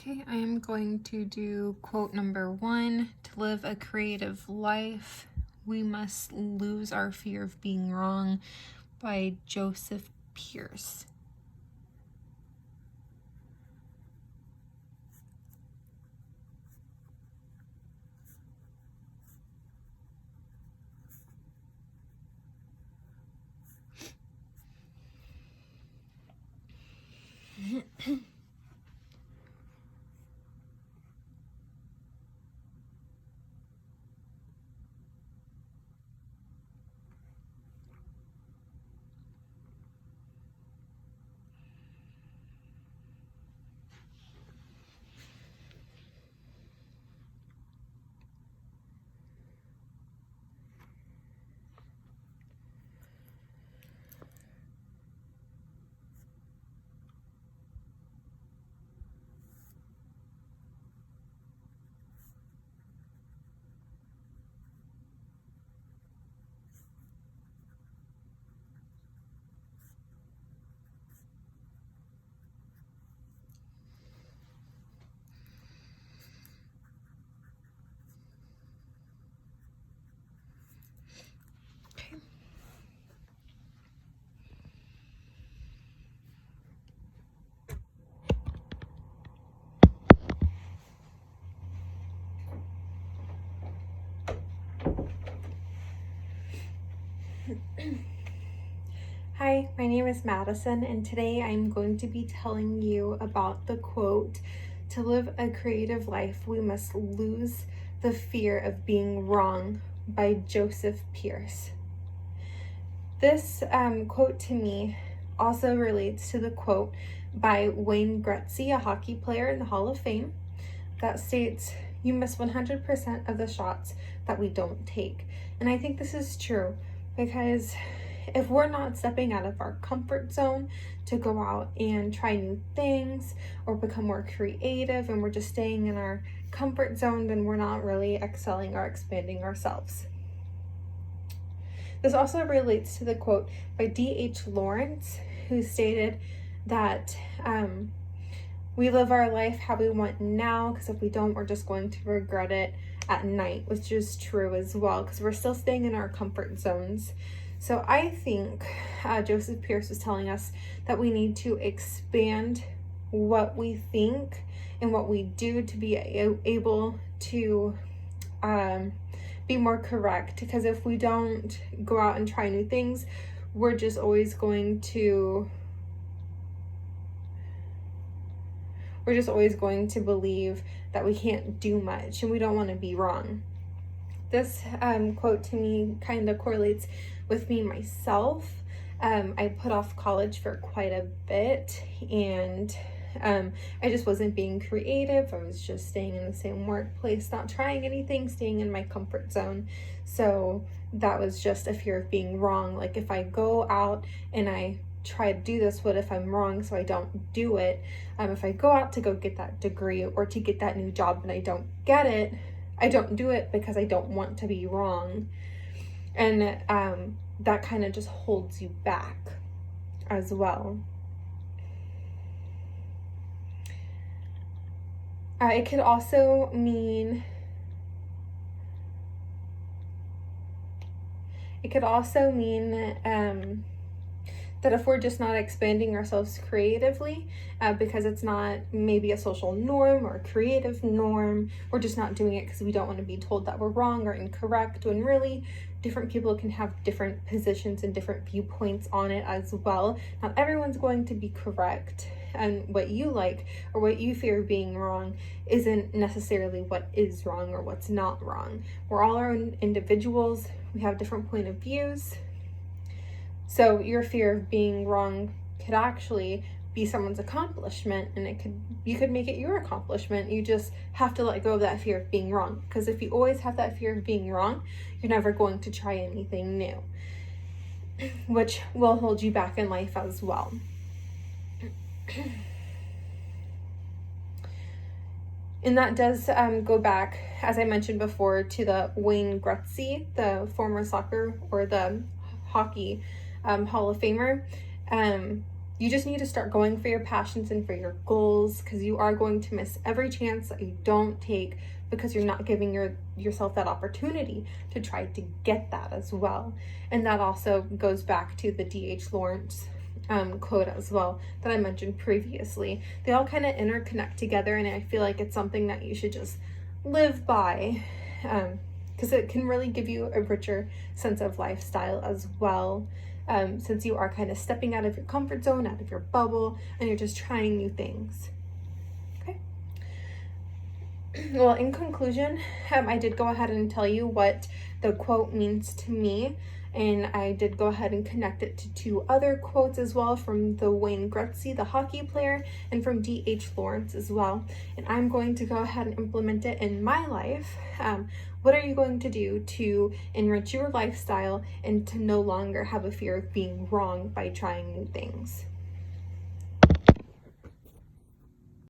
Okay, I am going to do quote number 1. To live a creative life, we must lose our fear of being wrong, by Joseph Pierce. Okay. Hi, my name is Madison, and today I'm going to be telling you about the quote, "To live a creative life, we must lose the fear of being wrong," by Joseph Pierce. This quote to me also relates to the quote by Wayne Gretzky, a hockey player in the Hall of Fame, that states, "You miss 100% of the shots that we don't take." And I think this is true because if we're not stepping out of our comfort zone to go out and try new things or become more creative, and we're just staying in our comfort zone, then we're not really excelling or expanding ourselves. This also relates to the quote by D.H. Lawrence, who stated that we live our life how we want now, because if we don't, we're just going to regret it at night, which is true as well, because we're still staying in our comfort zones. So I think Joseph Pierce was telling us that we need to expand what we think and what we do to be able to be more correct, because if we don't go out and try new things, we're just always going to believe that we can't do much, and we don't want to be wrong. This quote to me kind of correlates with me myself. I put off college for quite a bit, and I just wasn't being creative. I was just staying in the same workplace, not trying anything, staying in my comfort zone. So that was just a fear of being wrong. Like, if I go out and I try to do this, what if I'm wrong, so I don't do it? If I go out to go get that degree or to get that new job and I don't get it, I don't do it because I don't want to be wrong. And that kind of just holds you back as well. It could also mean that if we're just not expanding ourselves creatively, because it's not maybe a social norm or a creative norm, we're just not doing it because we don't want to be told that we're wrong or incorrect, when really different people can have different positions and different viewpoints on it as well. Not everyone's going to be correct, and what you like or what you fear being wrong isn't necessarily what is wrong or what's not wrong. We're all our own individuals. We have different point of views. So your fear of being wrong could actually be someone's accomplishment, and you could make it your accomplishment. You just have to let go of that fear of being wrong, because if you always have that fear of being wrong, you're never going to try anything new, which will hold you back in life as well. And that does go back, as I mentioned before, to the Wayne Gretzky, the former soccer or the hockey Hall of Famer. you just need to start going for your passions and for your goals, because you are going to miss every chance that you don't take because you're not giving yourself that opportunity to try to get that as well. And that also goes back to the D.H. Lawrence quote as well that I mentioned previously. They all kind of interconnect together, and I feel like it's something that you should just live by, because it can really give you a richer sense of lifestyle as well, since you are kind of stepping out of your comfort zone, out of your bubble, and you're just trying new things. Okay. Well, in conclusion, I did go ahead and tell you what the quote means to me, and I did go ahead and connect it to two other quotes as well, from the Wayne Gretzky, the hockey player, and from D.H. Lawrence as well. And I'm going to go ahead and implement it in my life. What are you going to do to enrich your lifestyle and to no longer have a fear of being wrong by trying new things?